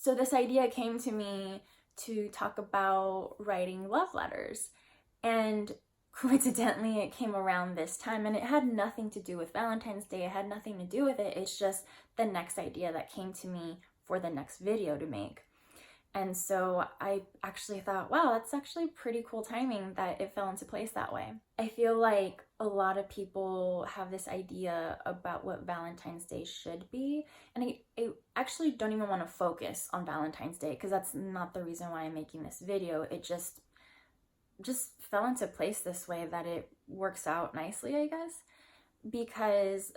So this idea came to me to talk about writing love letters. And coincidentally, it came around this time, and it had nothing to do with Valentine's Day. It had nothing to do with it. It's just the next idea that came to me for the next video to make. And so I actually thought, wow, that's actually pretty cool timing that it fell into place that way. I feel like a lot of people have this idea about what Valentine's Day should be. And I actually don't even want to focus on Valentine's Day because that's not the reason why I'm making this video. It just fell into place this way that it works out nicely, I guess. Because,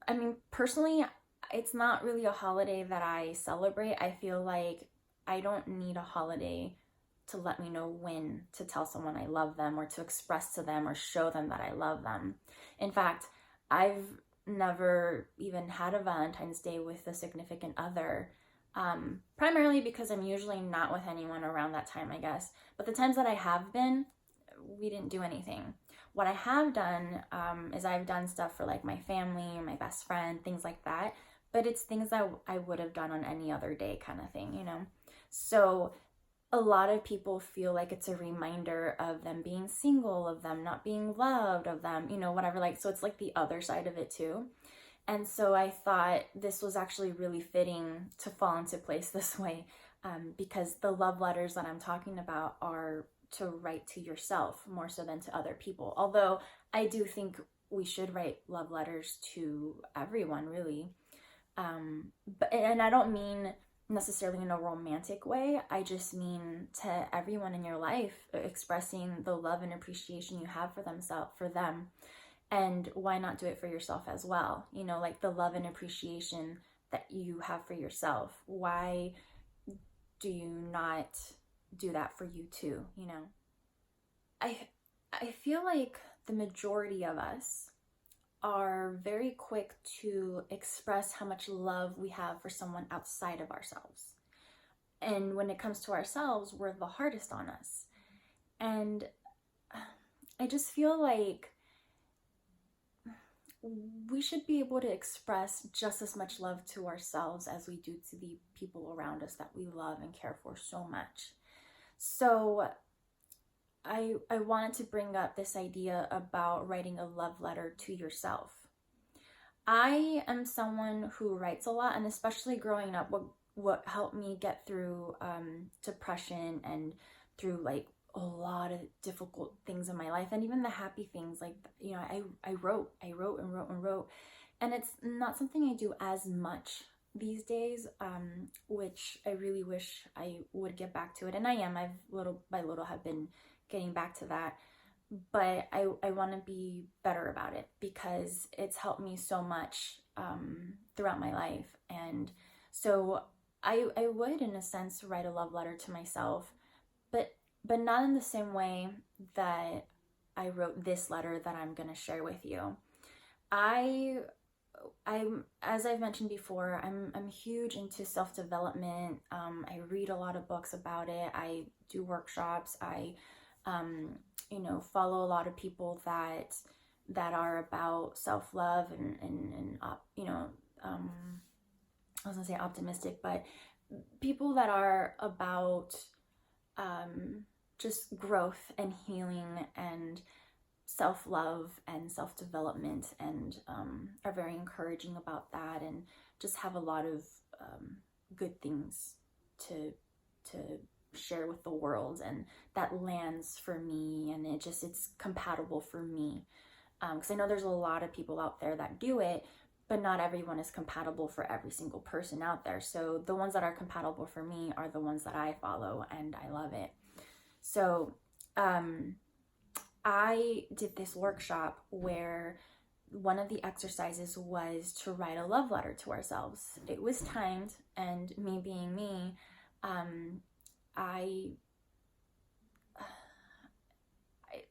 I mean, personally, it's not really a holiday that I celebrate. I feel like I don't need a holiday to let me know when to tell someone I love them or to express to them or show them that I love them. In fact, I've never even had a Valentine's Day with a significant other, primarily because I'm usually not with anyone around that time, I guess. But the times that I have been, we didn't do anything. What I have done is I've done stuff for like my family or my best friend, things like that. But it's things that I would have done on any other day kind of thing, you know? So a lot of people feel like it's a reminder of them being single, of them not being loved, of them, you know, whatever. Like, so it's like the other side of it too. And so I thought this was actually really fitting to fall into place this way, because the love letters that I'm talking about are to write to yourself more so than to other people. Although I do think we should write love letters to everyone, really. And I don't mean necessarily in a romantic way. I just mean to everyone in your life, expressing the love and appreciation you have for them. And why not do it for yourself as well? You know, like the love and appreciation that you have for yourself. Why do you not do that for you too, you know? I feel like the majority of us are very quick to express how much love we have for someone outside of ourselves. And when it comes to ourselves, we're the hardest on us. And I just feel like we should be able to express just as much love to ourselves as we do to the people around us that we love and care for so much. So I wanted to bring up this idea about writing a love letter to yourself. I am someone who writes a lot, and especially growing up, what helped me get through depression and through like a lot of difficult things in my life, and even the happy things, like, you know, I wrote and wrote, and it's not something I do as much these days, which I really wish I would get back to it, and I've little by little have been getting back to that, but I want to be better about it because it's helped me so much throughout my life. And so I would, in a sense, write a love letter to myself, but not in the same way that I wrote this letter that I'm going to share with you. I'm, as I've mentioned before, I'm huge into self-development. I read a lot of books about it. I do workshops. I you know, follow a lot of people that are about self-love and you know, I was gonna say optimistic, but people that are about just growth and healing and self-love and self-development, and are very encouraging about that, and just have a lot of good things to share with the world, and that lands for me, and it's compatible for me, because I know there's a lot of people out there that do it, but not everyone is compatible for every single person out there. So the ones that are compatible for me are the ones that I follow, and I love it. So I did this workshop where one of the exercises was to write a love letter to ourselves. It was timed, and me being me,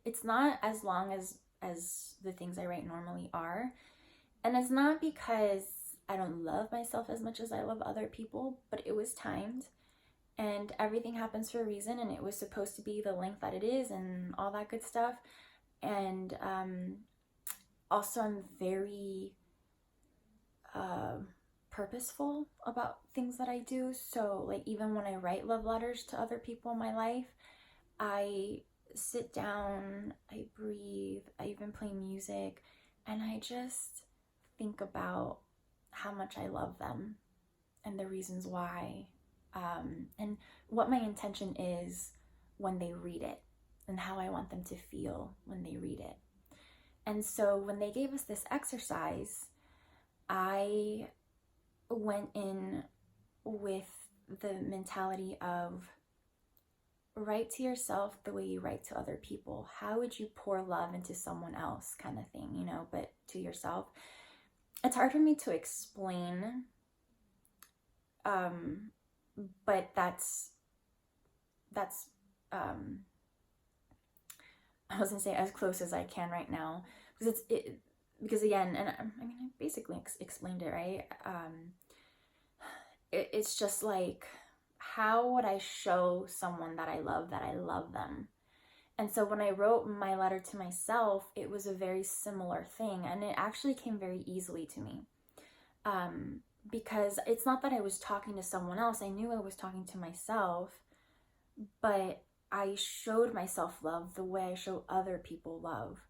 it's not as long as the things I write normally are. And it's not because I don't love myself as much as I love other people, but it was timed, and everything happens for a reason, and it was supposed to be the length that it is and all that good stuff. And also I'm very purposeful about things that I do. So like even when I write love letters to other people in my life, I sit down, I breathe, I even play music, and I just think about how much I love them and the reasons why, and what my intention is when they read it and how I want them to feel when they read it. And so when they gave us this exercise, I went in with the mentality of write to yourself the way you write to other people. How would you pour love into someone else, kind of thing, you know, but to yourself. It's hard for me to explain, but that's I was gonna say as close as I can right now, because because again, and I mean I basically explained it, right? It's just like, how would I show someone that I love them? And so when I wrote my letter to myself, it was a very similar thing, and it actually came very easily to me, because it's not that I was talking to someone else. I knew I was talking to myself, but I showed myself love the way I show other people love.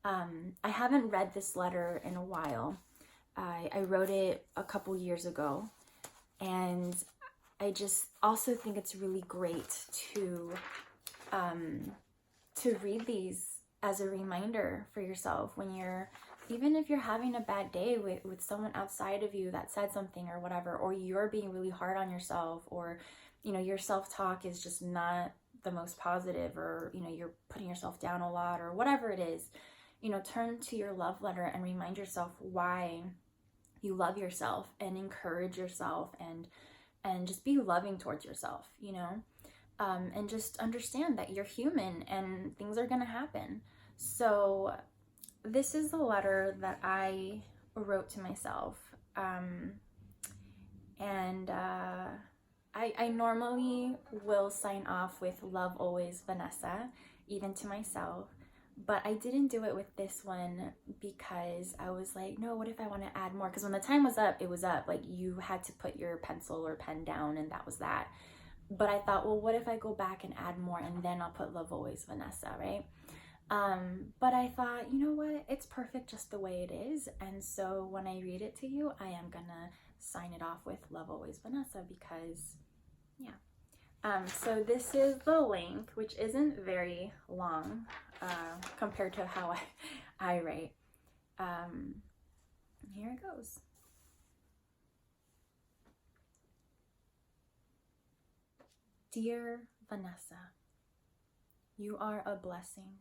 I haven't read this letter in a while. I wrote it a couple years ago, and I just also think it's really great to read these as a reminder for yourself when even if you're having a bad day with someone outside of you that said something or whatever, or you're being really hard on yourself, or, you know, your self-talk is just not the most positive, or, you know, you're putting yourself down a lot or whatever it is, you know, turn to your love letter and remind yourself why you love yourself, and encourage yourself, and just be loving towards yourself, you know, and just understand that you're human and things are going to happen. So this is the letter that I wrote to myself. I normally will sign off with love always, Vannessa, even to myself. But I didn't do it with this one because I was like, no, what if I want to add more? Because when the time was up, it was up. Like, you had to put your pencil or pen down, and that was that. But I thought, well, what if I go back and add more, and then I'll put love always, Vannessa, right? But I thought, you know what? It's perfect just the way it is. And so when I read it to you, I am gonna sign it off with love always, Vannessa, because, yeah. So this is the length, which isn't very long compared to how I write. Here it goes. Dear Vannessa, you are a blessing.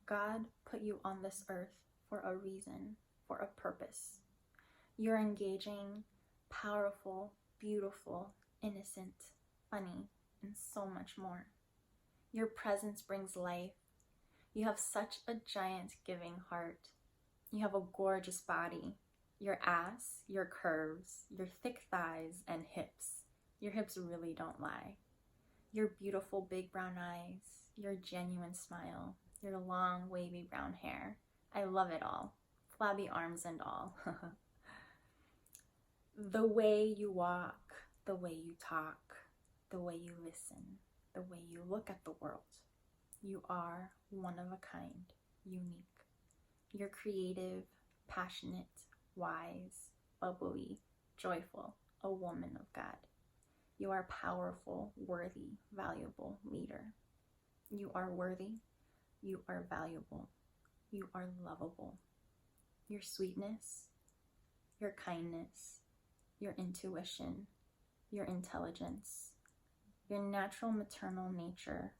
God put you on this earth for a reason, for a purpose. You're engaging, powerful, beautiful, innocent, funny, and so much more. Your presence brings life. You have such a giant giving heart. You have a gorgeous body. Your ass, your curves, your thick thighs and hips. Your hips really don't lie. Your beautiful big brown eyes, your genuine smile, your long wavy brown hair. I love it all. Flabby arms and all. The way you walk, the way you talk, the way you listen, the way you look at the world. You are one of a kind, unique. You're creative, passionate, wise, bubbly, joyful, a woman of God. You are powerful, worthy, valuable leader. You are worthy. You are valuable. You are lovable. Your sweetness, your kindness, your intuition, your intelligence, your natural maternal nature.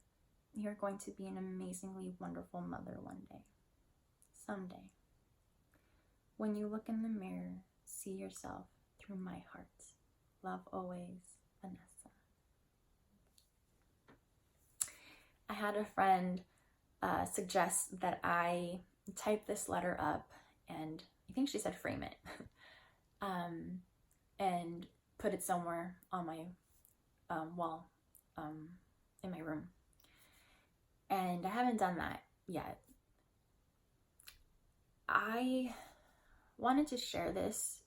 You're going to be an amazingly wonderful mother one day. Someday. When you look in the mirror, see yourself through my heart. Love always, Vannessa. I had a friend suggest that I type this letter up, and I think she said frame it, and put it somewhere on my wall in my room. And I haven't done that yet. I wanted to share this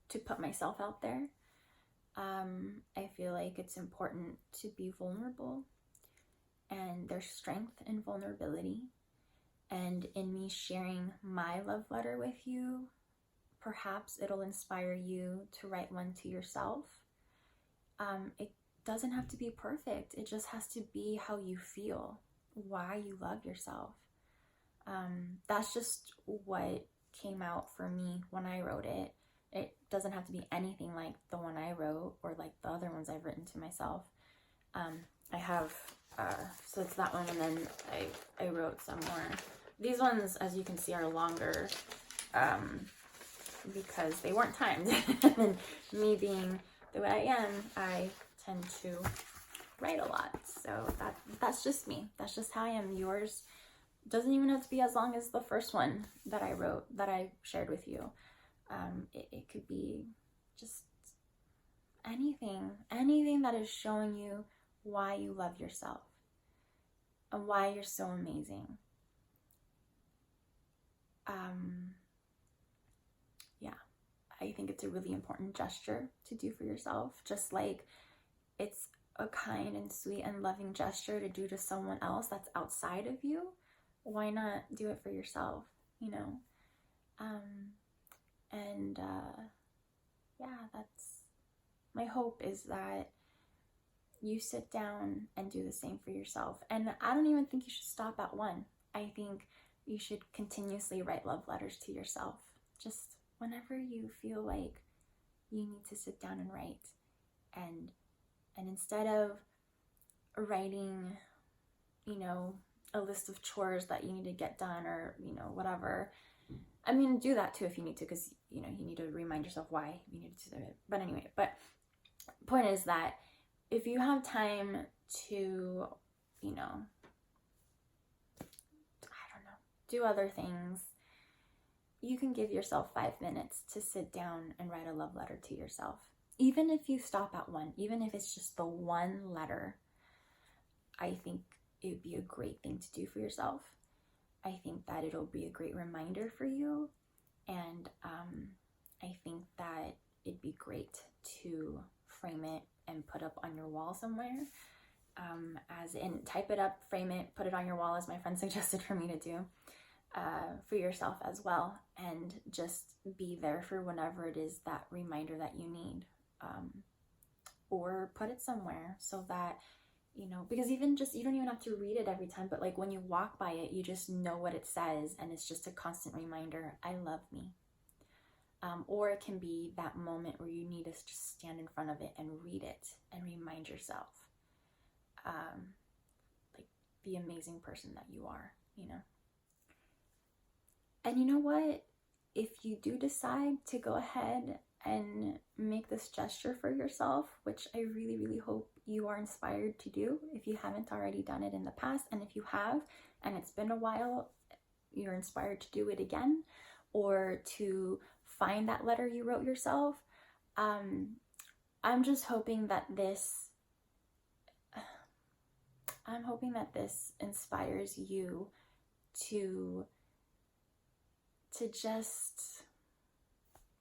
to put myself out there. I feel like it's important to be vulnerable, and there's strength in vulnerability. And in me sharing my love letter with you, perhaps it'll inspire you to write one to yourself. It doesn't have to be perfect. It just has to be how you feel, why you love yourself. That's just what came out for me when I wrote it. It doesn't have to be anything like the one I wrote or like the other ones I've written to myself. I have, so it's that one, and then I wrote some more. These ones, as you can see, are longer because they weren't timed. And me being the way I am, I tend to write a lot. So that's just me. That's just how I am. Yours doesn't even have to be as long as the first one that I wrote, that I shared with you. It could be just anything that is showing you why you love yourself and why you're so amazing. Yeah, I think it's a really important gesture to do for yourself, just like it's a kind and sweet and loving gesture to do to someone else that's outside of you. Why not do it for yourself, you know? Yeah, that's my hope, is that you sit down and do the same for yourself. And I don't even think you should stop at one. I think you should continuously write love letters to yourself, just whenever you feel like you need to sit down and write. And instead of writing, you know, a list of chores that you need to get done, or, you know, whatever. I mean, do that too if you need to, because, you know, you need to remind yourself why you need to do it. But anyway, point is that if you have time to, you know, I don't know, do other things, you can give yourself 5 minutes to sit down and write a love letter to yourself. Even if you stop at one, even if it's just the one letter, I think it would be a great thing to do for yourself. I think that it'll be a great reminder for you. And I think that it'd be great to frame it and put up on your wall somewhere. As in, type it up, frame it, put it on your wall, as my friend suggested for me to do, for yourself as well. And just be there for whenever it is that reminder that you need. Or put it somewhere so that, you know, because even just, you don't even have to read it every time, but like when you walk by it, you just know what it says, and it's just a constant reminder, I love me. Or it can be that moment where you need to just stand in front of it and read it and remind yourself, like the amazing person that you are, you know. And you know what? If you do decide to go ahead and make this gesture for yourself, which I really, really hope you are inspired to do if you haven't already done it in the past, and if you have and it's been a while, you're inspired to do it again, or to find that letter you wrote yourself. I'm just hoping that this inspires you to just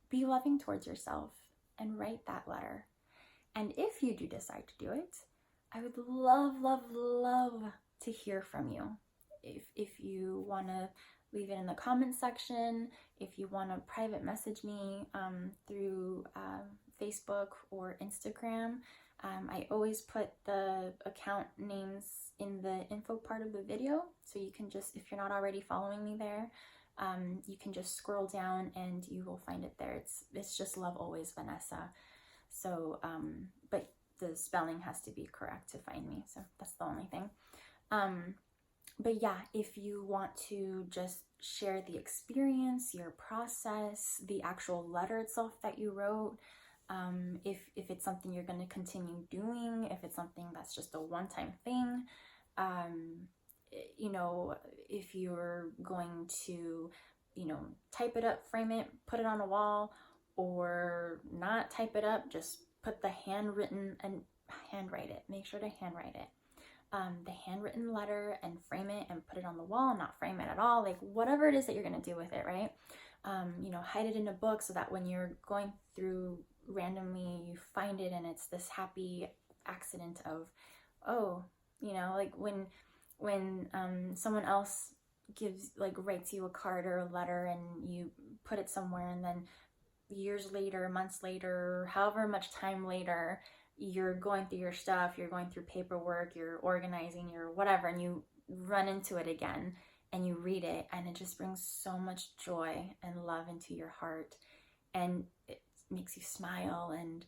be loving towards yourself and write that letter. And if you do decide to do it, I would love, love, love to hear from you. If you want to leave it in the comment section, if you want to private message me through Facebook or Instagram. I always put the account names in the info part of the video, so you can just, if you're not already following me there, you can just scroll down and you will find it there. It's just Love Always Vannessa. So, but the spelling has to be correct to find me. So that's the only thing. But yeah, if you want to just share the experience, your process, the actual letter itself that you wrote, if it's something you're going to continue doing, if it's something that's just a one-time thing, you know, if you're going to, you know, type it up, frame it, put it on a wall, or not type it up, just put the handwritten and handwrite it. Make sure to handwrite it. The handwritten letter and frame it and put it on the wall, not frame it at all, like whatever it is that you're going to do with it, right? hide it in a book so that when you're going through randomly, you find it and it's this happy accident of, oh, like when someone else writes you a card or a letter and you put it somewhere, and then years later, months later, however much time later, you're going through your stuff, you're going through paperwork, you're organizing your whatever, and you run into it again and you read it, and it just brings so much joy and love into your heart, and it makes you smile. And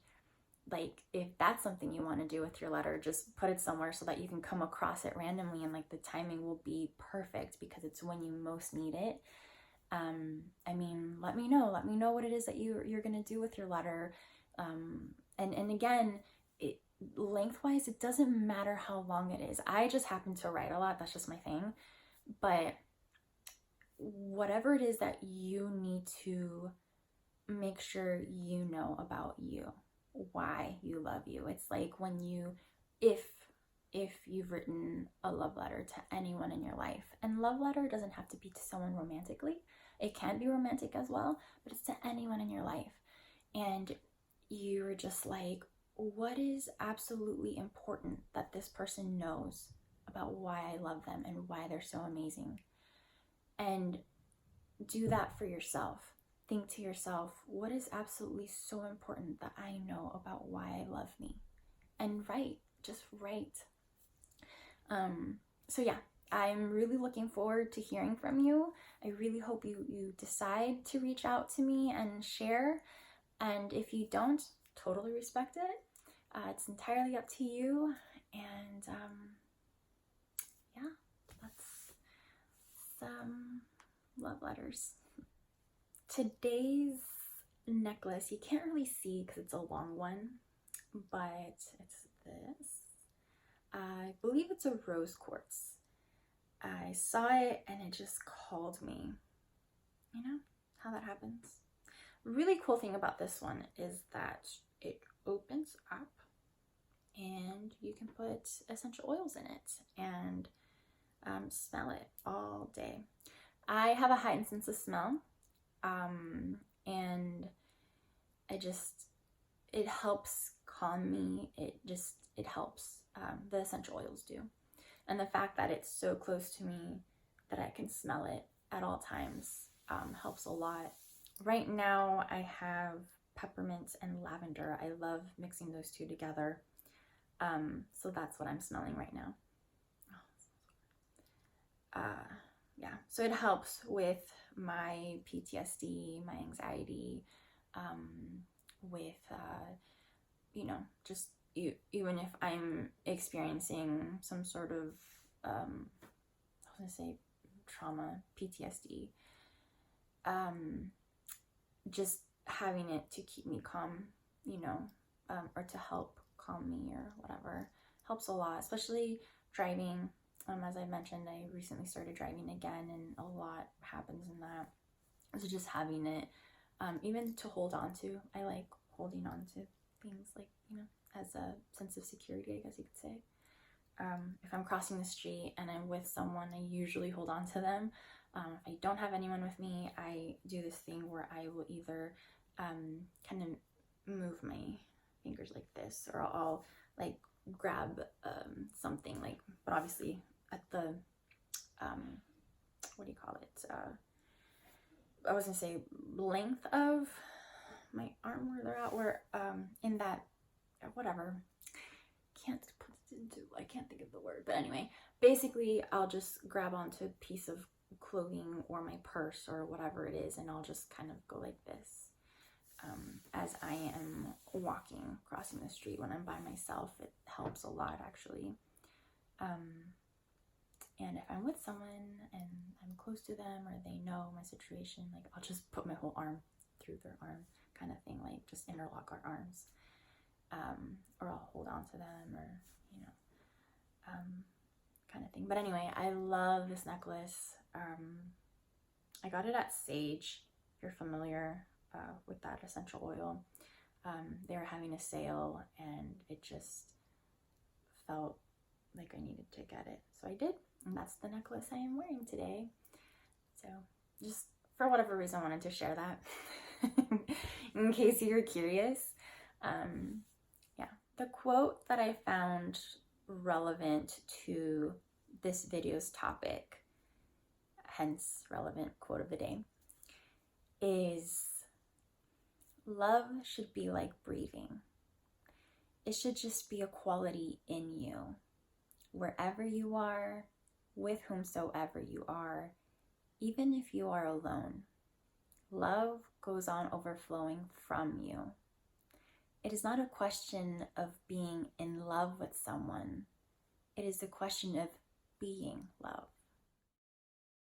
like, if that's something you want to do with your letter, just put it somewhere so that you can come across it randomly, and like the timing will be perfect because it's when you most need it. Let me know what it is that you're gonna do with your letter. And again, lengthwise, it doesn't matter how long it is. I just happen to write a lot, that's just my thing. But whatever it is that you need to make sure you know about you, why you love you. It's like when if you've written a love letter to anyone in your life, and love letter doesn't have to be to someone romantically, it can be romantic as well, but it's to anyone in your life, and you're just like, what is absolutely important that this person knows about why I love them and why they're so amazing? And do that for yourself. Think to yourself, what is absolutely so important that I know about why I love me? And just write. So yeah, I'm really looking forward to hearing from you. I really hope you decide to reach out to me and share. And if you don't, totally respect it. It's entirely up to you. And yeah, that's some love letters. Today's necklace, you can't really see because it's a long one, but it's this. I believe it's a rose quartz. I saw it and it just called me. You know how that happens? Really cool thing about this one is that it opens up and you can put essential oils in it and smell it all day. I have a heightened sense of smell, and it helps calm me. It helps. The essential oils do. And the fact that it's so close to me that I can smell it at all times helps a lot. Right now I have peppermint and lavender. I love mixing those two together. So that's what I'm smelling right now. Yeah, so it helps with my PTSD, my anxiety, with, just even if I'm experiencing some sort of, I was gonna say trauma, PTSD, just having it to keep me calm, or to help calm me or whatever, helps a lot, especially driving. As I mentioned, I recently started driving again, and a lot happens in that. So just having it, even to hold on to, I like holding on to things, like, as a sense of security, I guess you could say. If I'm crossing the street and I'm with someone, I usually hold on to them. If I don't have anyone with me, I do this thing where I will either kind of move my fingers like this, or I'll like grab something, like, but obviously at the what do you call it, I was gonna say length of my arm, where they're at, where in that, whatever, I can't think of the word, but anyway, basically I'll just grab onto a piece of clothing or my purse or whatever it is, and I'll just kind of go like this as I am walking, crossing the street. When I'm by myself, it helps a lot, actually. And if I'm with someone and I'm close to them, or they know my situation, like, I'll just put my whole arm through their arm, kind of thing, like just interlock our arms, or I'll hold on to them, or kind of thing. But anyway, I love this necklace. I got it at Sage, if you're familiar with that essential oil. They were having a sale, and it just felt like I needed to get it, so I did, and that's the necklace I am wearing today. So just for whatever reason, I wanted to share that in case you're curious. Yeah, the quote that I found relevant to this video's topic, hence relevant quote of the day, is love should be like breathing. It should just be a quality in you, wherever you are, with whomsoever you are, even if you are alone. Love goes on overflowing from you. It is not a question of being in love with someone. It is a question of being love.